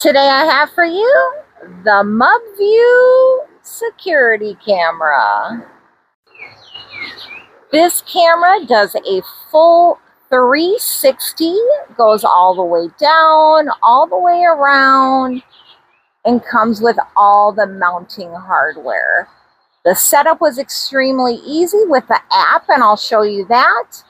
Today I have for you the MubView security camera. This camera does a full 360, goes all the way down, all the way around, and comes with all the mounting hardware. The setup was extremely easy with the app, and I'll show you that.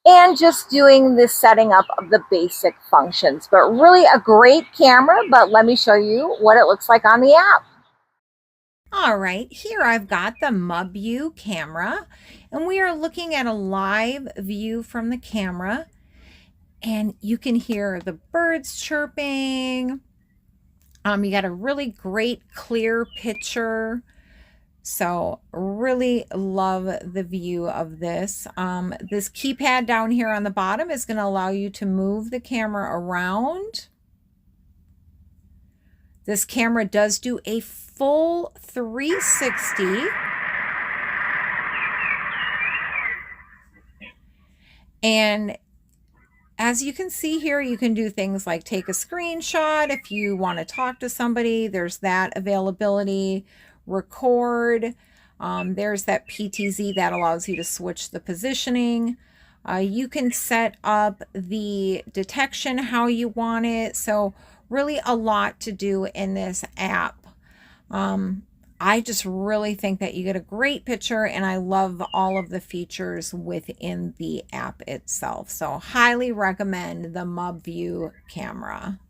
And just doing the setting up of the basic functions. But really a great camera, but let me show you what it looks like on the app. All right, here I've got the MubView camera, and we are looking at a live view from the camera, and you can hear the birds chirping. You got a really great clear picture. So really love the view of this. This keypad down here on the bottom is going to allow you to move the camera around. This camera does do a full 360. And as you can see here, you can do things like take a screenshot. If you want to talk to somebody, there's that availability. Record. There's that PTZ that allows you to switch the positioning. You can set up the detection how you want it. So really a lot to do in this app. I just really think that you get a great picture, and I love all of the features within the app itself. So highly recommend the MubView camera.